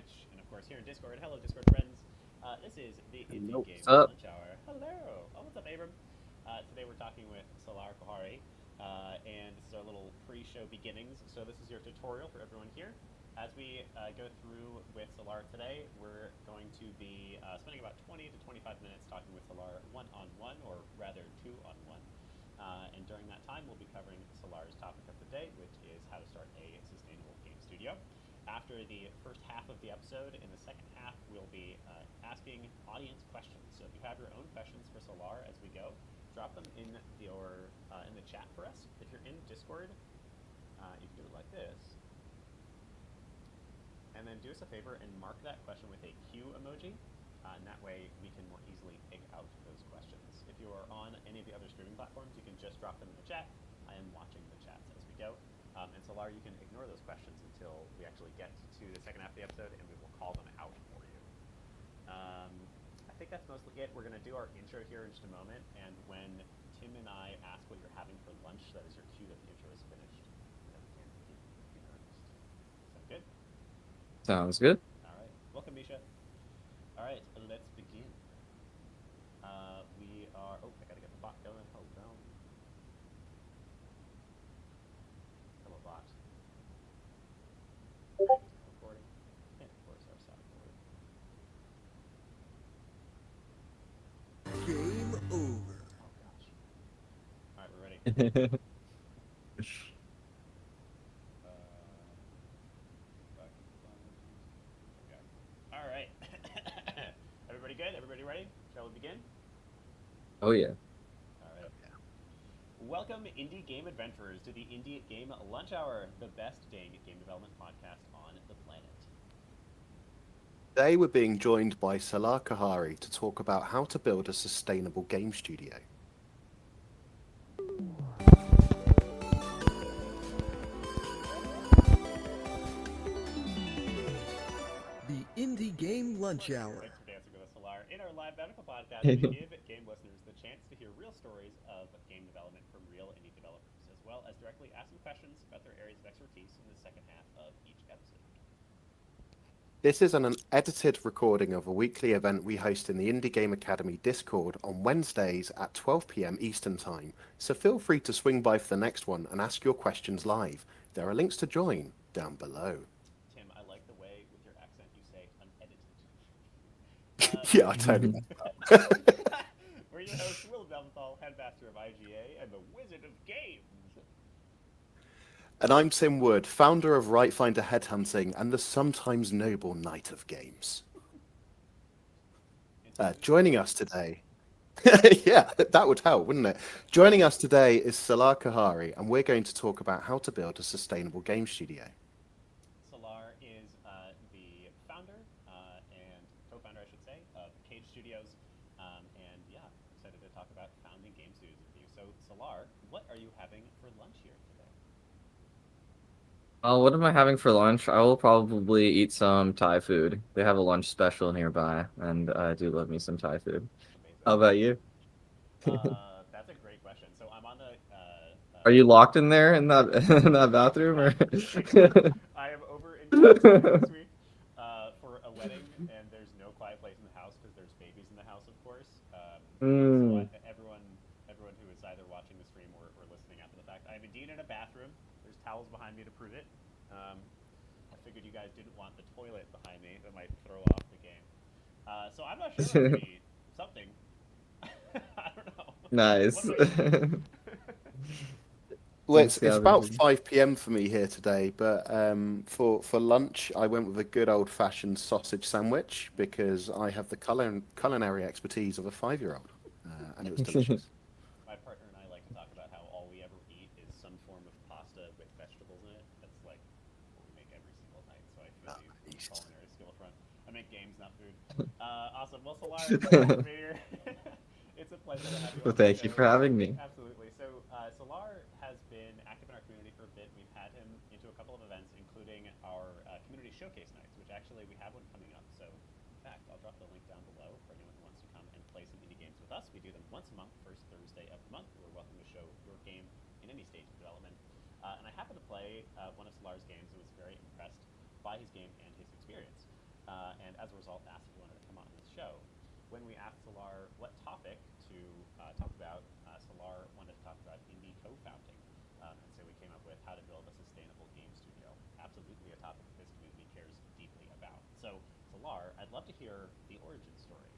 Twitch, and of course here in Discord. Hello, Discord friends. This is the Indie Nope. Game What's up? Lunch Hour. Hello. Oh, what's up, Abram? Today we're talking with Salaar Kohari, and this is our little pre-show beginnings. So this is your tutorial for everyone here. As we go through with Salaar today, we're going to be spending about 20 to 25 minutes talking with Salaar one-on-one, or rather two-on-one. And during that time, we'll be covering Salaar's topic of the day, which is how to start a sustainable game studio. After the first half of the episode, in the second half, we'll be asking audience questions. So if you have your own questions for Salaar as we go, drop them in the chat for us. If you're in Discord, you can do it like this. And then do us a favor and mark that question with a Q emoji, and that way we can more easily pick out those questions. If you are on any of the other streaming platforms, you can just drop them in the chat. I am watching the chats as we go. And Salaar, you can ignore those questions until we actually get to the second half of the episode, and we will call them out for you. I think that's mostly it. We're going to do our intro here in just a moment, and when Tim and I ask what you're having for lunch, that is your cue that the intro is finished. And we can begin in earnest. Sound good? Sounds good. All right. Welcome, Misha. All right, let's begin. We are... Oh, I got to get the bot going. Hold on. Hello, bot. Recording. And, of course, our soundboard. Game over. Oh, gosh. All right, we're ready. All right. Everybody good? Everybody ready? Shall we begin? Oh yeah. All right. Welcome, indie game adventurers, to the Indie Game Lunch Hour, the best dang game development podcast on the planet. Today we're being joined by Salaar Kohari to talk about how to build a sustainable game studio. The Indie Game Lunch Hour. Thanks for dancing with us, Salaar. In our live medical podcast, we give game listeners the chance to hear real stories of game development from real indie developers, as well as directly ask them questions about their areas of expertise in the second half of each episode. This is an edited recording of a weekly event we host in the Indie Game Academy Discord on Wednesdays at 12 p.m. Eastern Time, so feel free to swing by for the next one and ask your questions live. There are links to join down below. Tim, I like the way with your accent you say unedited. Yeah, I totally. We're your hosts, Will Delmenthal, headmaster of IGA and the Wizard of Games. And I'm Tim Wood, founder of Right Finder Headhunting and the sometimes noble Knight of Games. Joining us today, yeah, that would help, wouldn't it? Joining us today is Salaar Kohari, and we're going to talk about how to build a sustainable game studio. Salaar is the founder and co-founder, I should say, of Cage Studios. And yeah, excited to talk about founding game studios with you. So, Salaar, what are you having for lunch here today? What am I having for lunch? I will probably eat some Thai food. They have a lunch special nearby, and I do love me some Thai food. Amazing. How about you? That's a great question. So I'm on the. Are you locked in there in that in that bathroom, or? I am over in California this week for a wedding, and there's no quiet place in the house because there's babies in the house, of course. So everyone who is either watching the stream or listening after the fact, I am indeed in a bathroom. There's towels behind me to prove it. I figured you guys didn't want the toilet behind me that might throw off the game. So I'm not sure. I'm gonna eat something. I don't know. Nice. Well, it's about 5 p.m. for me here today, but for lunch, I went with a good old-fashioned sausage sandwich because I have the culinary expertise of a 5-year-old, and it was delicious. My partner and I like to talk about how all we ever eat is some form of pasta with vegetables in it. That's like what we make every single night. So I feel you culinary skill front. I make games, not food. Awesome. Well, Salaar, it's a pleasure to be here. It's a pleasure to have you. Well, thank you for having me. Absolutely. So Salaar has been active in our community for a bit. We've had him into a couple of events, including our community showcase nights, which actually we have one coming up. So, in fact, I'll drop the link down below for anyone who wants to come and play some indie games with us. We do them once a month, first Thursday of the month. You're welcome to show your game in any stage of development. And I happened to play one of Salaar's games and was very impressed by his game and his experience. and as a result, asked if he wanted to come on this show. When we asked Salaar what topic to talk about, Salaar wanted to talk about indie co-founding, and so we came up with how to build a sustainable game studio. Absolutely a topic this community cares deeply about. So, Salaar, I'd love to hear the origin story.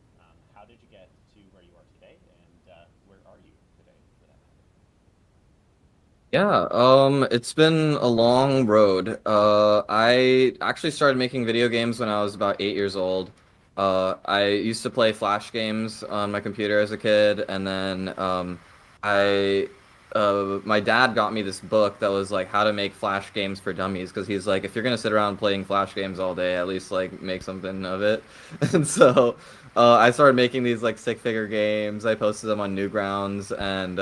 How did you get to where you are today, and where are you today, for that matter? Yeah, it's been a long road. I actually started making video games when I was about 8 years old. I used to play Flash games on my computer as a kid, and then my dad got me this book that was like how to make Flash games for dummies, because he's like, if you're gonna sit around playing Flash games all day, at least like make something of it. And so I started making these like stick-figure games. I posted them on Newgrounds, and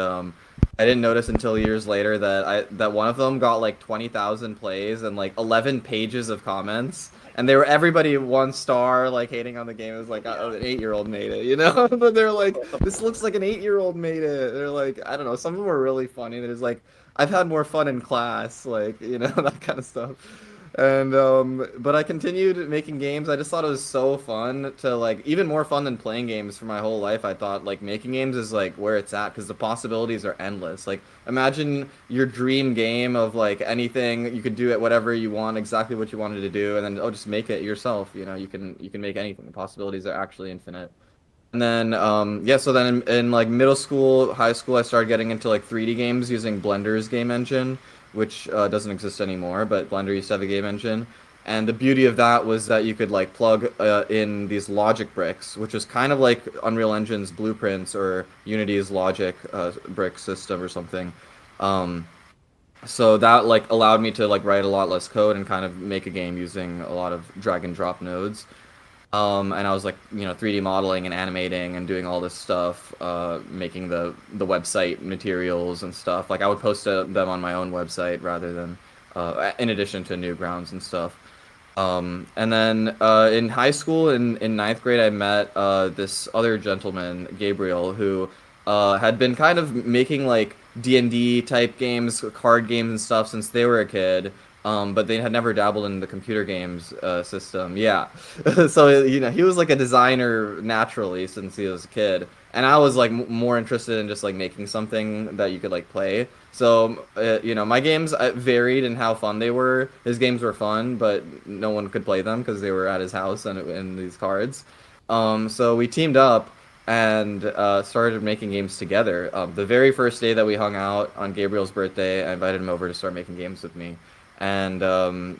I didn't notice until years later that one of them got like 20,000 plays and like 11 pages of comments, and they were everybody 1 star, like hating on the game. It was like, oh, an 8-year-old made it, you know? But they're like, this looks like an 8-year-old made it. They're like, I don't know. Some of them were really funny. There's like, I've had more fun in class, like, you know, that kind of stuff. And but I continued making games. I just thought it was so fun to like, even more fun than playing games for my whole life. I thought like making games is like where it's at, because the possibilities are endless. Like imagine your dream game of like anything, you could do it whatever you want, exactly what you wanted to do, and then just make it yourself. You know, you can make anything. The possibilities are actually infinite. And then yeah, so then in like middle school, high school, I started getting into like 3D games using Blender's game engine, which doesn't exist anymore, but Blender used to have a game engine. And the beauty of that was that you could like plug in these logic bricks, which is kind of like Unreal Engine's blueprints or Unity's logic brick system or something. So that like allowed me to like write a lot less code and kind of make a game using a lot of drag and drop nodes. And I was like, 3D modeling and animating and doing all this stuff, making the website materials and stuff. Like I would post them on my own website rather than, in addition to Newgrounds and stuff. And then in high school, in ninth grade, I met this other gentleman, Gabriel, who had been kind of making like D&D type games, card games and stuff since they were a kid. But they had never dabbled in the computer games system. Yeah. So, he was like a designer naturally since he was a kid. And I was like more interested in just like making something that you could like play. So, my games varied in how fun they were. His games were fun, but no one could play them because they were at his house and in these cards. So we teamed up and started making games together. The very first day that we hung out on Gabriel's birthday, I invited him over to start making games with me. And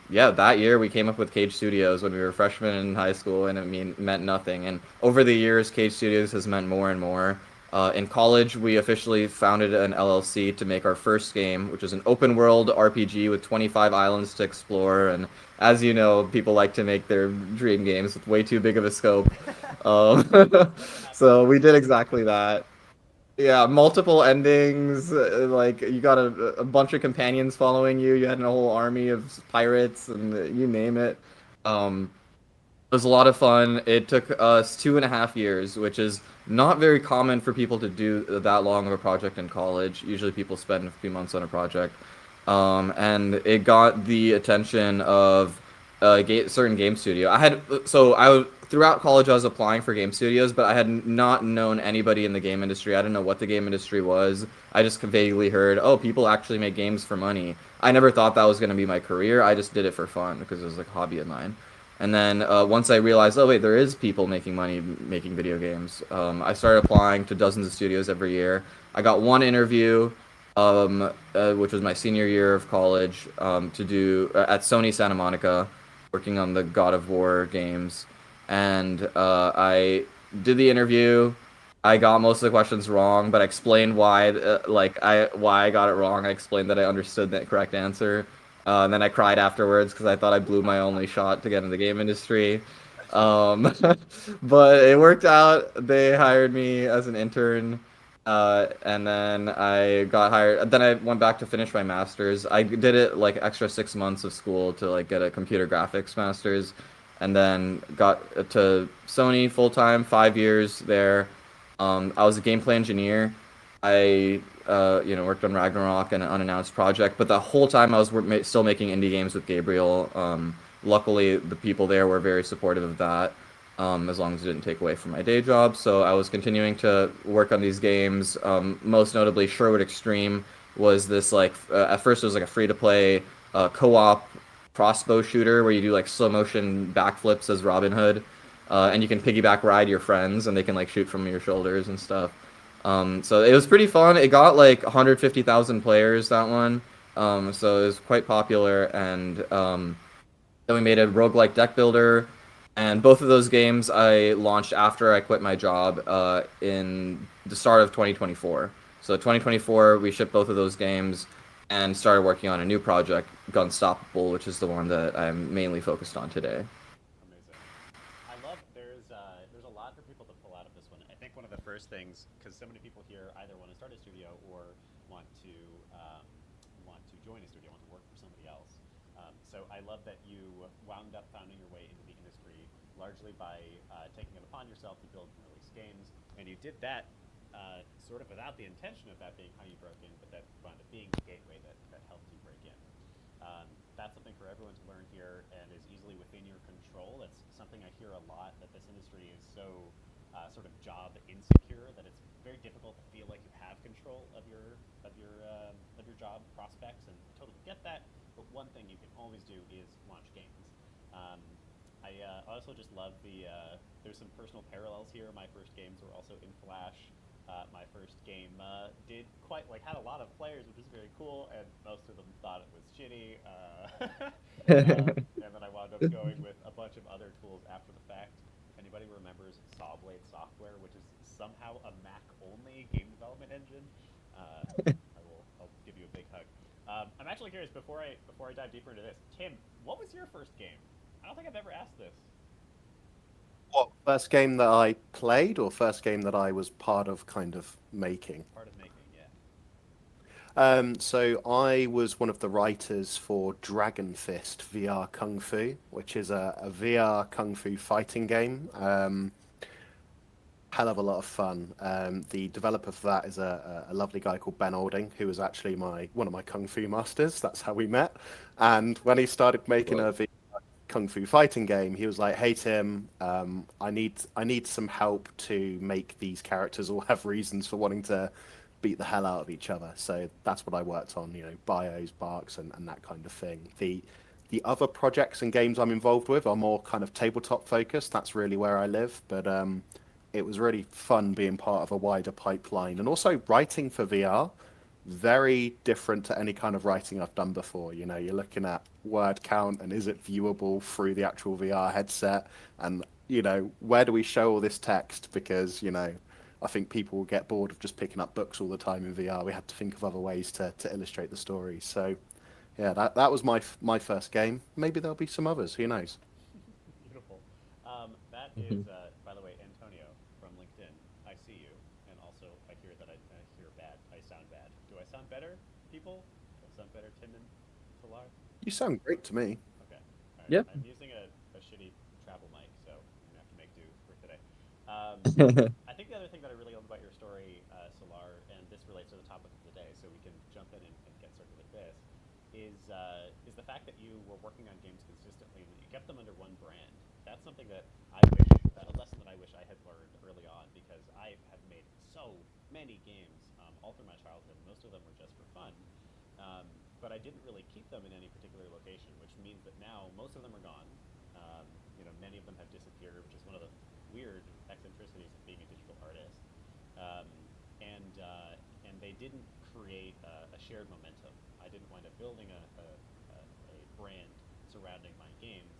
yeah, that year we came up with Cage Studios when we were freshmen in high school, and it meant nothing. And over the years, Cage Studios has meant more and more. In college, we officially founded an LLC to make our first game, which is an open world RPG with 25 islands to explore. And as you know, people like to make their dream games with way too big of a scope. So we did exactly that. Yeah, multiple endings. Like you got a bunch of companions following you. You had a whole army of pirates, and you name it. It was a lot of fun. It took us 2.5 years, which is not very common for people to do that long of a project in college. Usually, people spend a few months on a project, and it got the attention of a certain game studio. Throughout college, I was applying for game studios, but I had not known anybody in the game industry. I didn't know what the game industry was. I just vaguely heard, oh, people actually make games for money. I never thought that was going to be my career. I just did it for fun because it was like a hobby of mine. And then once I realized, oh, wait, there is people making money making video games, I started applying to dozens of studios every year. I got one interview, which was my senior year of college, to do at Sony Santa Monica, working on the God of War games. And I did the interview. I got most of the questions wrong, but I explained why I got it wrong. I explained that I understood the correct answer. And then I cried afterwards because I thought I blew my only shot to get in the game industry. But it worked out. They hired me as an intern. And then I got hired. Then I went back to finish my master's. I did it like extra 6 months of school to like get a computer graphics master's. And then got to Sony full-time, 5 years there. I was a gameplay engineer. I worked on Ragnarok and an unannounced project, but the whole time I was still making indie games with Gabriel. luckily the people there were very supportive of that, as long as it didn't take away from my day job. So I was continuing to work on these games. Most notably, Sherwood Extreme was this like at first it was like a free to play co-op crossbow shooter where you do like slow motion backflips as Robin Hood, and you can piggyback ride your friends and they can like shoot from your shoulders and stuff. So it was pretty fun. It got like 150,000 players, that one. So it was quite popular, and then we made a roguelike deck builder, and both of those games I launched after I quit my job in the start of 2024. So 2024, we shipped both of those games and started working on a new project, Gunstoppable, which is the one that I'm mainly focused on today. Amazing. I love there's a lot for people to pull out of this one. I think one of the first things, because so many people here either want to start a studio or want to join a studio, want to work for somebody else. So I love that you wound up founding your way into the industry largely by taking it upon yourself to build and release games, and you did that sort of without the intention of that being how you broke in, but that wound up being the gateway that helped you break in. That's something for everyone to learn here and is easily within your control. That's something I hear a lot, that this industry is so sort of job insecure that it's very difficult to feel like you have control of your job prospects, and I totally get that. But one thing you can always do is launch games. I also just love there's some personal parallels here. My first games were also in Flash. My first game had a lot of players, which is very cool, and most of them thought it was shitty. And then I wound up going with a bunch of other tools after the fact. If anybody remembers Sawblade software, which is somehow a Mac-only game development engine, I'll give you a big hug. I'm actually curious, before I dive deeper into this, Tim, what was your first game? I don't think I've ever asked this. What, first game that I played, or first game that I was part of kind of making? Part of making, yeah. So I was one of the writers for Dragon Fist VR Kung Fu, which is a VR Kung Fu fighting game. Hell of a lot of fun. The developer for that is a lovely guy called Ben Olding, who was actually one of my Kung Fu masters. That's how we met. And when he started making a VR Kung Fu fighting game, he was like, "Hey Tim, I need some help to make these characters all have reasons for wanting to beat the hell out of each other." So that's what I worked on, bios, barks, and that kind of thing. The other projects and games I'm involved with are more kind of tabletop focused. That's really where I live. But it was really fun being part of a wider pipeline, and also writing for VR. Very different to any kind of writing I've done before. You're looking at word count and is it viewable through the actual VR headset, and where do we show all this text, because I think people will get bored of just picking up books all the time in VR. We had to think of other ways to illustrate the story. So yeah, that was my first game. Maybe there'll be some others, who knows. Beautiful. That is, by the way, Antonio from LinkedIn. I see you, and also I hear that I hear bad. I sound bad. Do I sound better, people? Do I sound better, Tim and Salaar? You sound great to me. Okay. All right. Yeah. I'm using a shitty travel mic, so I'm gonna have to make do for today. I think the other thing that I really love about your story, Salaar, and this relates to the topic of the day, so we can jump in and get started with this, is the fact that you were working on games consistently and that you kept them under one brand. That's something that a lesson that I wish I had learned early on, because I have made so many games all through my childhood. Most of them were just for fun, but I didn't really keep them in any particular location, which means that now most of them are gone. Many of them have disappeared, which is one of the weird eccentricities of being a digital artist. And they didn't create a shared momentum. I didn't wind up building a brand surrounding my games,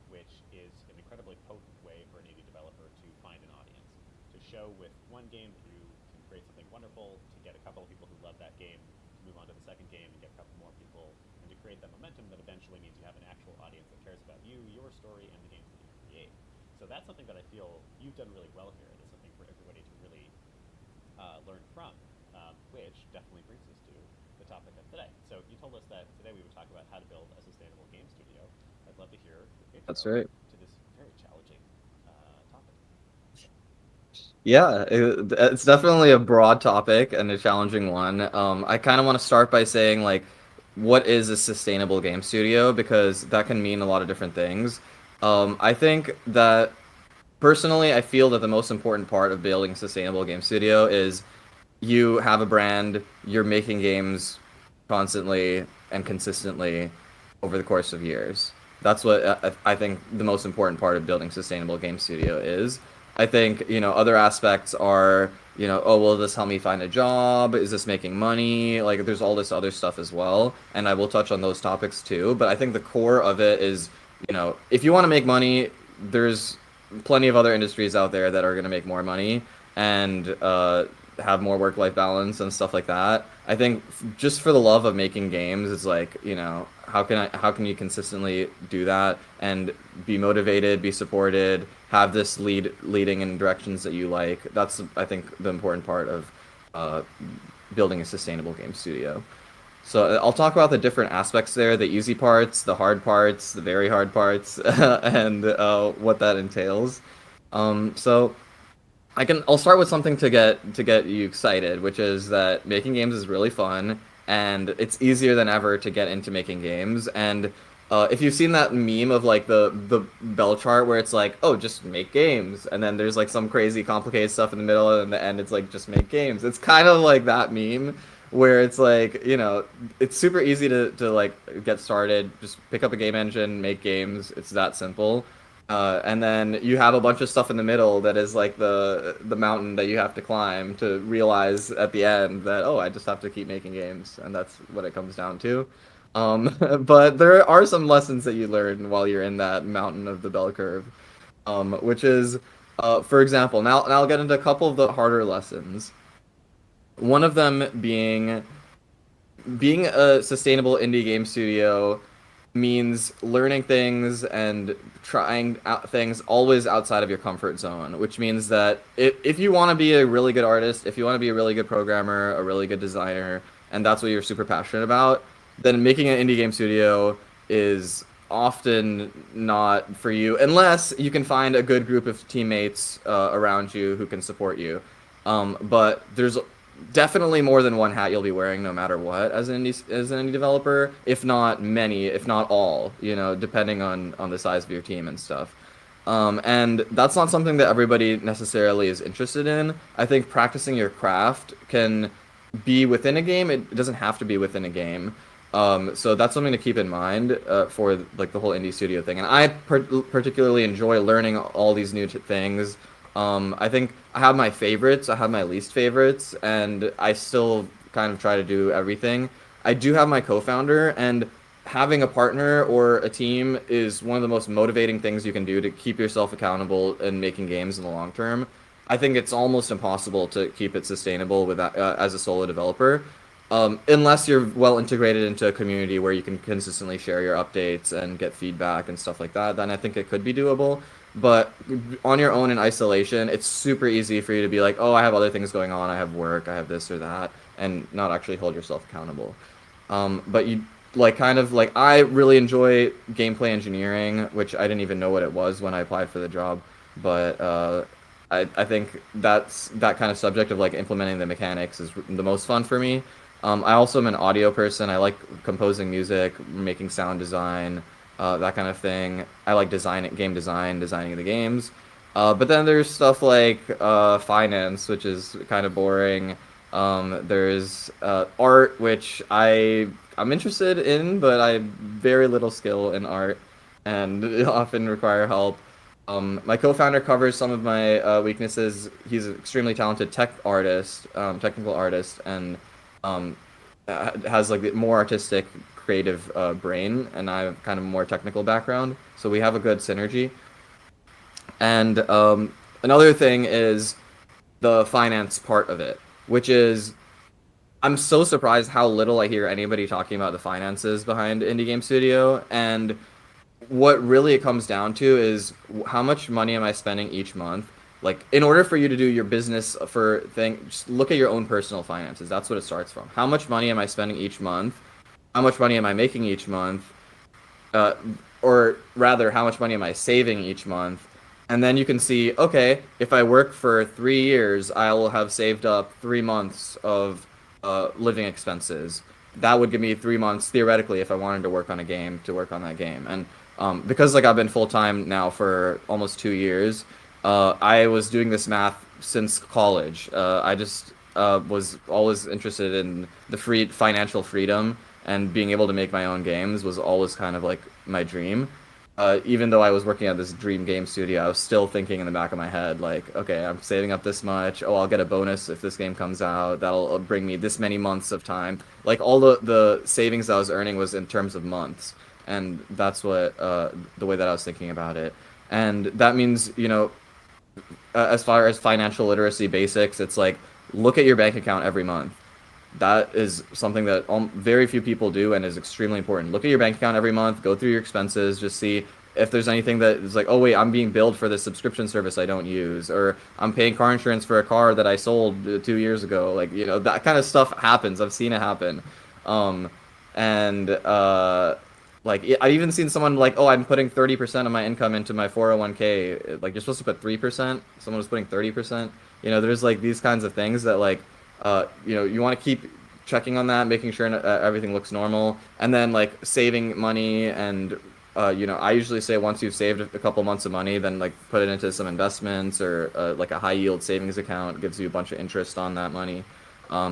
which is an incredibly potent way for an indie developer to find an audience. To show with one game that you can create something wonderful, to get a couple of people who love that game, to move on to the second game and get a couple more people, and to create that momentum that eventually means you have an actual audience that cares about you, your story, and the games that you create. So that's something that I feel you've done really well here. It's something for everybody to really learn from, which definitely brings us to the topic of today. So you told us that today we would talk about how to build a sustainable game studio. I'd love to hear your intro That's right. to this very challenging topic. Yeah, it's definitely a broad topic and a challenging one. I kind of want to start by saying, like, what is a sustainable game studio, because that can mean a lot of different things. I think that personally, I feel that the most important part of building a sustainable game studio is you have a brand, you're making games constantly and consistently over the course of years. That's what I think the most important part of building sustainable game studio is. I think, other aspects are, oh, will this help me find a job? Is this making money? Like, there's all this other stuff as well, and I will touch on those topics too. But I think the core of it is, if you want to make money, there's plenty of other industries out there that are going to make more money and have more work-life balance and stuff like that. I think just for the love of making games, it's like, how can you consistently do that and be motivated, be supported, have this leading in directions that you like. That's, I think, the important part of building a sustainable game studio. So I'll talk about the different aspects there, the easy parts, the hard parts, the very hard parts, and what that entails. So I'll start with something to get you excited, which is that making games is really fun, and it's easier than ever to get into making games. And if you've seen that meme of like the bell chart where it's like, oh, just make games, and then there's like some crazy complicated stuff in the middle, and in the end it's like just make games. It's kind of like that meme where it's like, it's super easy to like get started, just pick up a game engine, make games. It's that simple. And then you have a bunch of stuff in the middle that is like the mountain that you have to climb to realize at the end that, oh, I just have to keep making games, and that's what it comes down to. But there are some lessons that you learn while you're in that mountain of the bell curve, which is, for example, now I'll get into a couple of the harder lessons. One of them being a sustainable indie game studio means learning things and trying out things always outside of your comfort zone, which means that if you want to be a really good artist, if you want to be a really good programmer, a really good designer, and that's what you're super passionate about, then making an indie game studio is often not for you unless you can find a good group of teammates around you who can support you. But there's definitely more than one hat you'll be wearing no matter what as an indie developer, if not many, if not all, depending on the size of your team and stuff. And that's not something that everybody necessarily is interested in. I think practicing your craft can be within a game. It doesn't have to be within a game. So that's something to keep in mind for like the whole indie studio thing. And I particularly enjoy learning all these new things. I think I have my favorites, I have my least favorites, and I still kind of try to do everything. I do have my co-founder, and having a partner or a team is one of the most motivating things you can do to keep yourself accountable and making games in the long term. I think it's almost impossible to keep it sustainable with that, as a solo developer, unless you're well integrated into a community where you can consistently share your updates and get feedback and stuff like that. Then I think it could be doable. But on your own in isolation, it's super easy for you to be like, oh, I have other things going on, I have work, I have this or that, and not actually hold yourself accountable. But you I really enjoy gameplay engineering, which I didn't even know what it was when I applied for the job. But I think that kind of subject of like implementing the mechanics is the most fun for me. I also am an audio person. I like composing music, making sound design, that kind of thing. I like game designing the games. But then there's stuff like finance, which is kind of boring. There's art, which I'm interested in, but I have very little skill in art and often require help. My co-founder covers some of my weaknesses. He's an extremely talented technical artist, and has like the more artistic, creative brain, and I have kind of more technical background, so we have a good synergy. And another thing is the finance part of it, which is I'm so surprised how little I hear anybody talking about the finances behind indie game studio. And what really it comes down to is how much money am I spending each month? Like, in order for you to do your business just look at your own personal finances. That's what it starts from. How much money am I spending each month? How much money am I making each month? Or rather, how much money am I saving each month? And then you can see, okay, if I work for 3 years, I will have saved up 3 months of living expenses. that would give me 3 months theoretically if I wanted to work on a game to work on that game. And because like I've been full time now for almost 2 years, I was doing this math since college. I just was always interested in the financial freedom, and being able to make my own games was always kind of like my dream. Even though I was working at this dream game studio, I was still thinking in the back of my head, like, okay, I'm saving up this much. Oh, I'll get a bonus if this game comes out. That'll bring me this many months of time. Like, all the savings I was earning was in terms of months. And that's what, the way that I was thinking about it. And that means, as far as financial literacy basics, it's like, look at your bank account every month. That is something that very few people do and is extremely important. Look at your bank account every month, go through your expenses, just see if there's anything that is like, oh wait, I'm being billed for this subscription service I don't use, or I'm paying car insurance for a car that I sold 2 years ago. Like, that kind of stuff happens. I've seen it happen. Like, I've even seen someone like, oh, I'm putting 30% of my income into my 401k. Like, you're supposed to put 3%. Someone was putting 30%. There's like these kinds of things that like, you want to keep checking on that, making sure everything looks normal, and then like saving money. And I usually say once you've saved a couple months of money, then like put it into some investments, or like a high yield savings account. It gives you a bunch of interest on that money.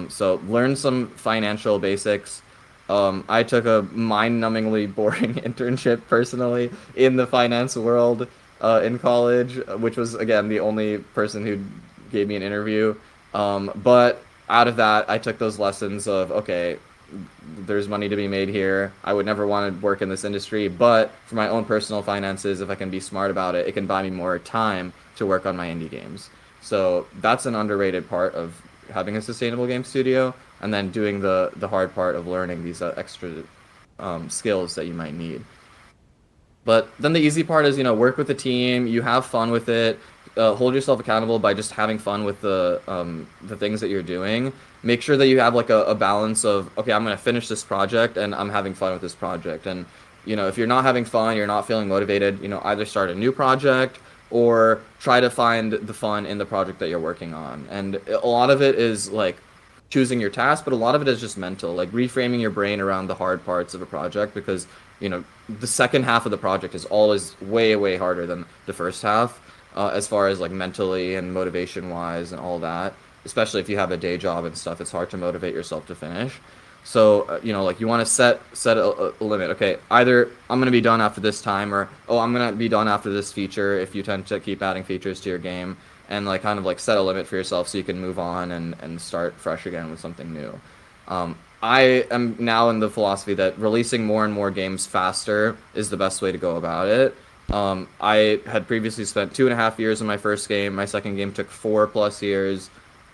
So learn some financial basics. I took a mind-numbingly boring internship personally in the finance world in college, which was again the only person who gave me an interview. But out of that, I took those lessons of, okay, there's money to be made here. I would never want to work in this industry, but for my own personal finances, if I can be smart about it, it can buy me more time to work on my indie games. So that's an underrated part of having a sustainable game studio, and then doing the hard part of learning these extra skills that you might need. But then the easy part is, work with the team, you have fun with it. Hold yourself accountable by just having fun with the things that you're doing. Make sure that you have like a balance of, okay, I'm going to finish this project and I'm having fun with this project. And, if you're not having fun, you're not feeling motivated, either start a new project or try to find the fun in the project that you're working on. And a lot of it is like choosing your task, but a lot of it is just mental, like reframing your brain around the hard parts of a project, because, the second half of the project is always way, way harder than the first half. As far as like mentally and motivation wise and all that, especially if you have a day job and stuff, it's hard to motivate yourself to finish. So like you want to set a limit. Okay, either I'm going to be done after this time, or I'm going to be done after this feature, if you tend to keep adding features to your game, and like kind of like set a limit for yourself so you can move on and start fresh again with something new. I am now in the philosophy that releasing more and more games faster is the best way to go about it. I had previously spent 2.5 years on my first game. My second game took 4+ years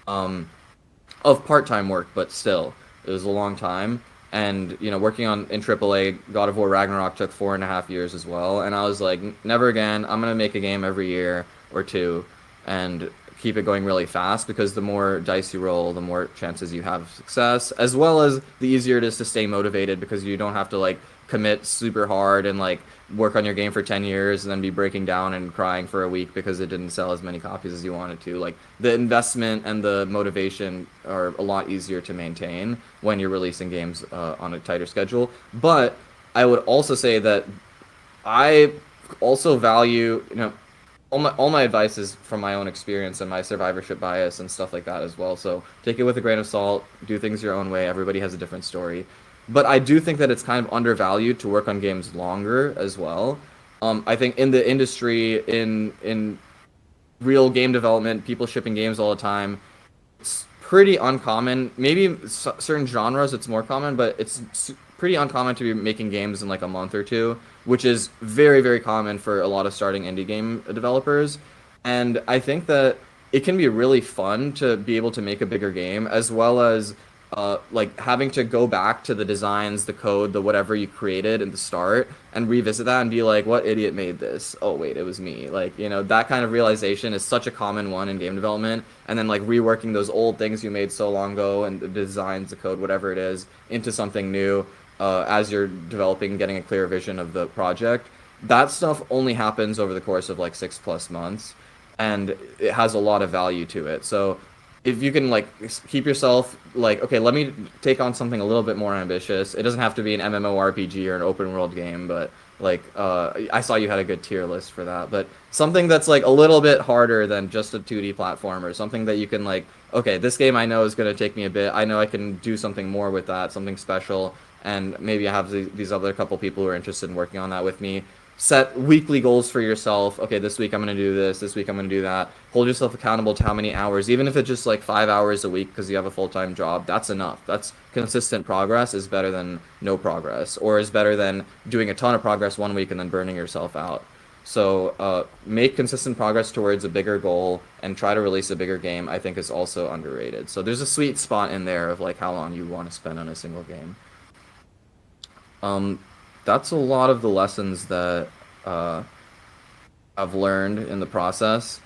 of part-time work, but still, it was a long time. And, working in AAA, God of War Ragnarok took 4.5 years as well. And I was like, never again. I'm going to make a game every year or two and keep it going really fast, because the more dice you roll, the more chances you have of success, as well as the easier it is to stay motivated, because you don't have to like commit super hard and like work on your game for 10 years and then be breaking down and crying for a week because it didn't sell as many copies as you wanted to. Like, the investment and the motivation are a lot easier to maintain when you're releasing games on a tighter schedule. But I would also say that I also value, all my advice is from my own experience and my survivorship bias and stuff like that as well. So take it with a grain of salt, do things your own way. Everybody has a different story. But I do think that it's kind of undervalued to work on games longer as well. I think in the industry, in real game development, people shipping games all the time, it's pretty uncommon. Maybe certain genres it's more common, but it's pretty uncommon to be making games in like a month or two, which is very, very common for a lot of starting indie game developers. And I think that it can be really fun to be able to make a bigger game, as well as like having to go back to the designs, the code, the whatever you created in the start, and revisit that and be like, what idiot made this? Oh wait, it was me. Like, that kind of realization is such a common one in game development. And then like reworking those old things you made so long ago, and the designs, the code, whatever it is, into something new as you're developing, getting a clear vision of the project. That stuff only happens over the course of like 6+ months, and it has a lot of value to it. So if you can like keep yourself like, okay, let me take on something a little bit more ambitious. It doesn't have to be an MMORPG or an open world game, but like I saw you had a good tier list for that. But something that's like a little bit harder than just a 2D platformer, something that you can like, okay, this game I know is going to take me a bit. I know I can do something more with that, something special, and maybe I have these other couple people who are interested in working on that with me. Set weekly goals for yourself. Okay, this week I'm going to do this week I'm going to do that. Hold yourself accountable to how many hours, even if it's just like 5 hours a week because you have a full-time job. That's enough. That's consistent progress is better than no progress, or is better than doing a ton of progress one week and then burning yourself out. So make consistent progress towards a bigger goal and try to release a bigger game, I think is also underrated. So there's a sweet spot in there of like how long you want to spend on a single game. That's a lot of the lessons that I've learned in the process.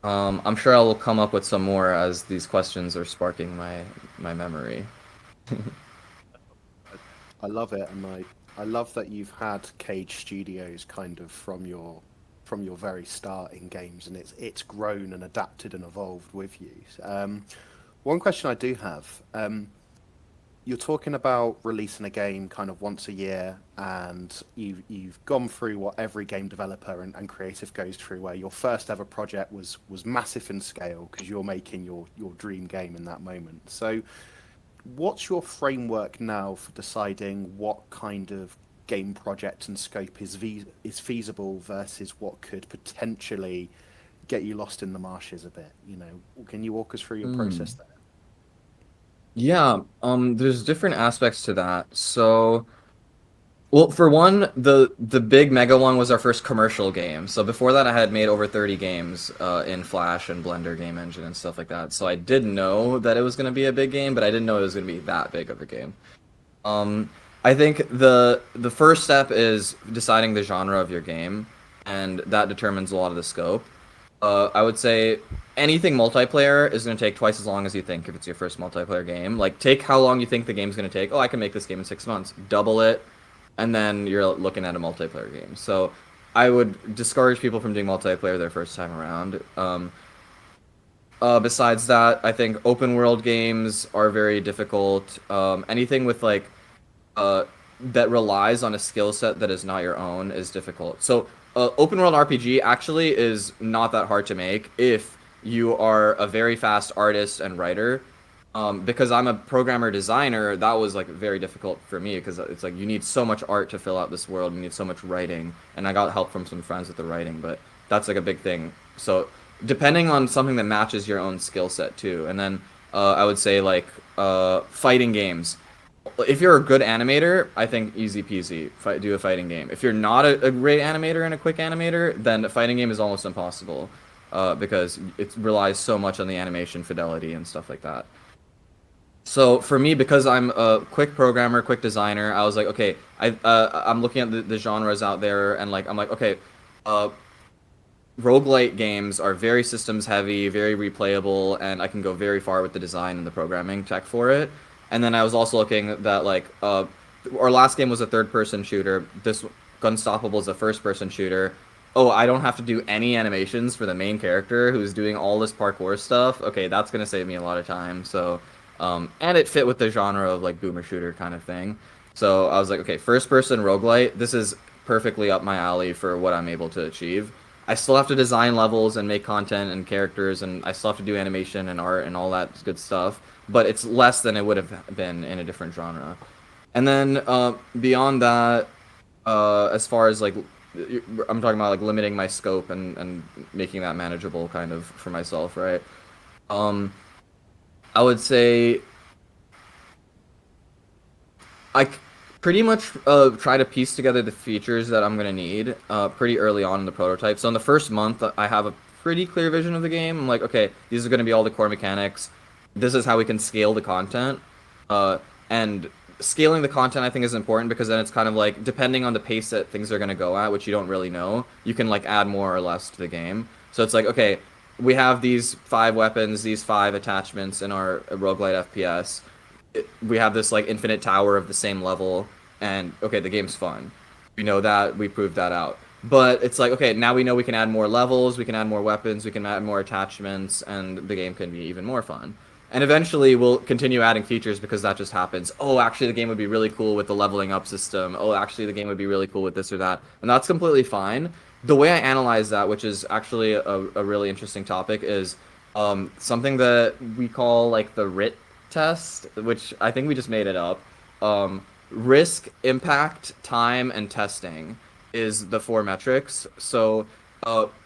I'm sure I will come up with some more as these questions are sparking my memory. I love it, and I love that you've had Cage Studios kind of from your very start in games, and it's grown and adapted and evolved with you. One question I do have. You're talking about releasing a game kind of once a year, and you've gone through what every game developer and creative goes through, where your first ever project was massive in scale because you're making your dream game in that moment. So what's your framework now for deciding what kind of game project and scope is feasible versus what could potentially get you lost in the marshes a bit? You know, can you walk us through your process there? Yeah, there's different aspects to that. So, well, for one, the big mega one was our first commercial game. So before that, I had made over 30 games in Flash and Blender game engine and stuff like that. So I did know that it was going to be a big game, but I didn't know it was going to be that big of a game. I think the first step is deciding the genre of your game, and that determines a lot of the scope. I would say anything multiplayer is going to take twice as long as you think if it's your first multiplayer game. Like, take how long you think the game's going to take. Oh, I can make this game in 6 months. Double it, and then you're looking at a multiplayer game. So I would discourage people from doing multiplayer their first time around. Besides that, I think open world games are very difficult. Anything with like that relies on a skill set that is not your own is difficult. So open world RPG actually is not that hard to make if you are a very fast artist and writer. Because I'm a programmer designer, that was like very difficult for me because it's like you need so much art to fill out this world, you need so much writing, and I got help from some friends with the writing, but that's like a big thing. So depending on something that matches your own skill set too. And then I would say like fighting games. If you're a good animator, I think easy peasy, do a fighting game. If you're not a great animator and a quick animator, then a fighting game is almost impossible because it relies so much on the animation fidelity and stuff like that. So for me, because I'm a quick programmer, quick designer, I was like, okay, I'm looking at the genres out there, and like I'm like, okay, roguelite games are very systems heavy, very replayable, and I can go very far with the design and the programming tech for it. And then I was also looking that like our last game was a third-person shooter. This Gunstoppable is a first-person shooter. Oh, I don't have to do any animations for the main character who's doing all this parkour stuff. Okay, that's gonna save me a lot of time. So. And it fit with the genre of like boomer shooter kind of thing. So I was like, okay, first person roguelite, this is perfectly up my alley for what I'm able to achieve. I still have to design levels and make content and characters, and I still have to do animation and art and all that good stuff, but it's less than it would have been in a different genre. And then beyond that, as far as like, I'm talking about like limiting my scope and making that manageable kind of for myself, right? I would say I pretty much try to piece together the features that I'm going to need pretty early on in the prototype. So in the first month, I have a pretty clear vision of the game. I'm like, okay, these are going to be all the core mechanics. This is how we can scale the content. And scaling the content, I think, is important because then it's kind of like, depending on the pace that things are going to go at, which you don't really know, you can like add more or less to the game. So it's like, okay, we have these 5 weapons, these 5 attachments in our roguelite FPS. We have this like infinite tower of the same level, and okay, the game's fun. We know that, we proved that out. But it's like, okay, now we know we can add more levels, we can add more weapons, we can add more attachments, and the game can be even more fun. And eventually we'll continue adding features because that just happens. Oh, actually the game would be really cool with the leveling up system. Oh, actually the game would be really cool with this or that. And that's completely fine. The way I analyze that, which is actually a really interesting topic, is something that we call like the RIT test, which I think we just made it up. Risk, impact, time, and testing is the 4 metrics. So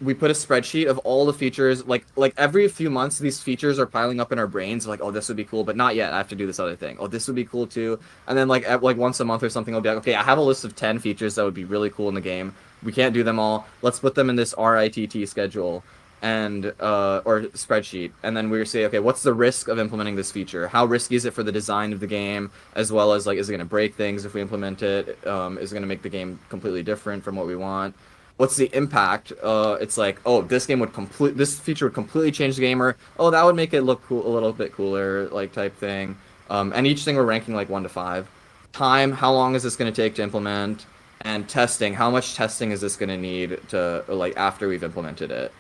we put a spreadsheet of all the features. Like every few months, these features are piling up in our brains. Like, oh, this would be cool, but not yet. I have to do this other thing. Oh, this would be cool too. And then like once a month or something, I'll be like, okay, I have a list of 10 features that would be really cool in the game. We can't do them all. Let's put them in this RITT schedule and or spreadsheet, and then we say, okay, what's the risk of implementing this feature? How risky is it for the design of the game, as well as like, is it going to break things if we implement it? Is it going to make the game completely different from what we want? What's the impact? It's like, oh, this feature would completely change the game, or oh, that would make it look cool, a little bit cooler, like type thing. And each thing we're ranking like 1 to 5. Time, how long is this going to take to implement? And testing, how much testing is this going to need to like after we've implemented it?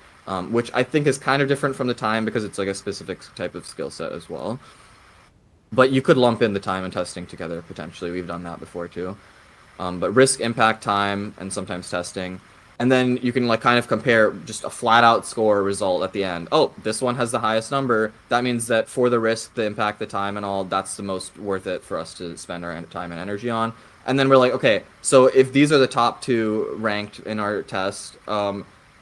Which I think is kind of different from the time because it's like a specific type of skill set as well. But you could lump in the time and testing together potentially. We've done that before too. But risk, impact, time, and sometimes testing. And then you can like kind of compare just a flat out score result at the end. Oh, this one has the highest number. That means that for the risk, the impact, the time, and all, that's the most worth it for us to spend our time and energy on. And then we're like, okay, so if these are the top 2 ranked in our test,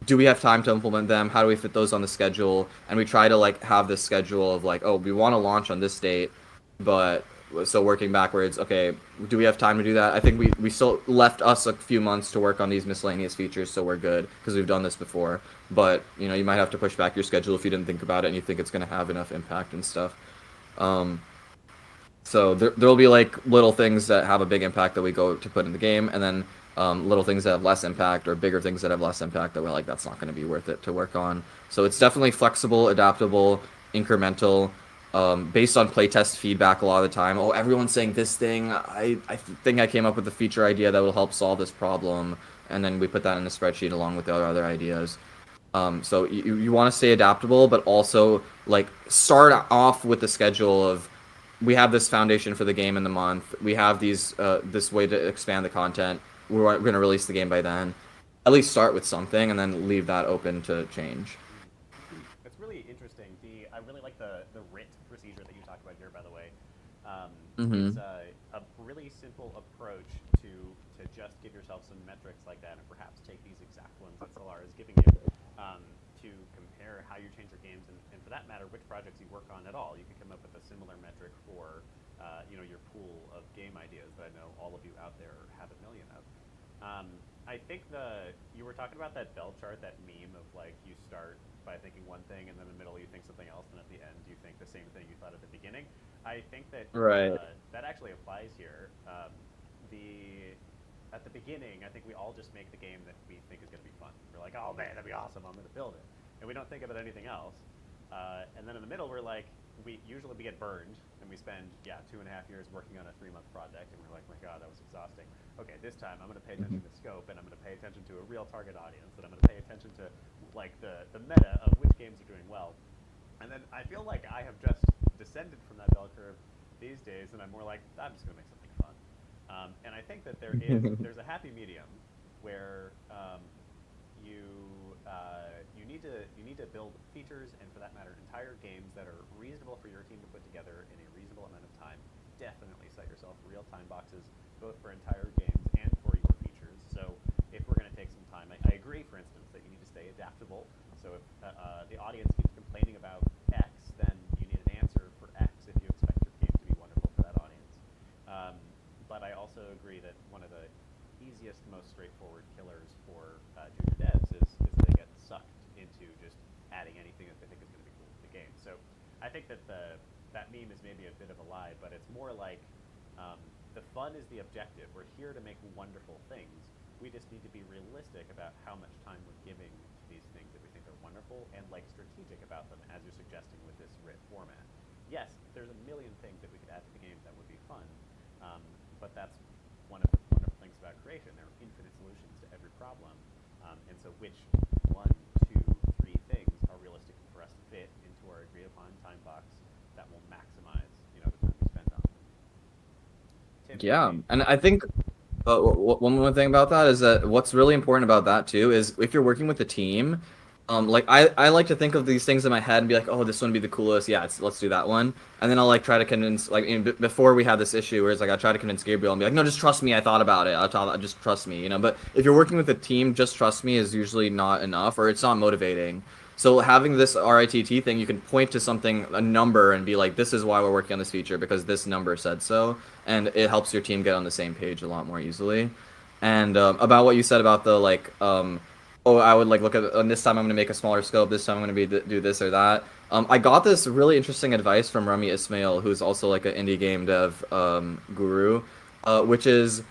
do we have time to implement them? How do we fit those on the schedule? And we try to like have this schedule of like, oh, we want to launch on this date, but so working backwards, okay, do we have time to do that? I think we still left us a few months to work on these miscellaneous features, so we're good because we've done this before. But you know, you might have to push back your schedule if you didn't think about it and you think it's going to have enough impact and stuff. So there'll be like little things that have a big impact that we go to put in the game, and then little things that have less impact or bigger things that have less impact that we're like, that's not going to be worth it to work on. So it's definitely flexible, adaptable, incremental, based on playtest feedback a lot of the time. Oh, everyone's saying this thing. I think I came up with a feature idea that will help solve this problem, and then we put that in a spreadsheet along with the other ideas. So you want to stay adaptable, but also like start off with the schedule of, we have this foundation for the game in the month. We have these this way to expand the content. We're going to release the game by then. At least start with something and then leave that open to change. It's really interesting. I really like the RIT procedure that you talked about here, by the way. Mm-hmm. It's a really simple approach to just give yourself some metrics like that, and perhaps take these exact ones that Salaar is giving you to compare how you change your games, and for that matter, which projects you work on at all. You can come up with a similar metric for your pool of game ideas that I know all of you out there have a million of. I think you were talking about that bell chart, that meme of like you start by thinking one thing, and then in the middle you think something else, and at the end you think the same thing you thought at the beginning. I think that Right. that actually applies here. At the beginning, I think we all just make the game that we think is going to be fun. We're like, oh man, that'd be awesome, I'm going to build it, and we don't think about anything else. And then in the middle, we're like, we get burned, and we spend 2.5 years working on a 3-month project, and we're like, my god, that was exhausting. Okay, this time I'm going to pay attention to scope, and I'm going to pay attention to a real target audience, and I'm going to pay attention to like the meta of which games are doing well. And then I feel like I have just descended from that bell curve these days, and I'm more like, I'm just going to make something fun. And I think that there's a happy medium where you need to build features, and for that matter, entire games that are reasonable for your team to put together in a reasonable amount of time. Definitely set yourself real time boxes, both for entire games and for your features. So if we're going to take some time, I agree, for instance, that you need to stay adaptable. So if the audience keeps complaining about X, then you need an answer for X if you expect your game to be wonderful for that audience. But I also agree that one of the easiest, most straightforward killers for junior devs is that they get sucked into just adding anything that they think is going to be cool to the game. So I think that that meme is maybe a bit of a lie, but it's more like the fun is the objective. We're here to make wonderful things. We just need to be realistic about how much time we're giving to these things that we think are wonderful, and like strategic about them, as you're suggesting with this RIT format. Yes, there's a million things that we could add to the game that would be fun, but that's one of the wonderful things about creation. There are infinite solutions to every problem, So which 1, 2, 3 things are realistic for us to fit into our agreed upon time box that will maximize, the time we spend on them. Tim, Yeah, and I think one more thing about that is that what's really important about that too is if you're working with a team, like I like to think of these things in my head and be like, oh, this one would be the coolest. Yeah, let's do that one. And then I'll like try to convince, like before we had this issue where it's like I try to convince Gabriel and be like, no, just trust me. I thought about it. Just trust me, But if you're working with a team, just trust me is usually not enough, or it's not motivating. So having this RITT thing, you can point to something, a number, and be like, this is why we're working on this feature because this number said so, and it helps your team get on the same page a lot more easily. And about what you said about the like, oh, I would like look at, and this time I'm going to make a smaller scope. This time I'm going to do this or that. I got this really interesting advice from Rami Ismail, who's also like an indie game dev guru, which is,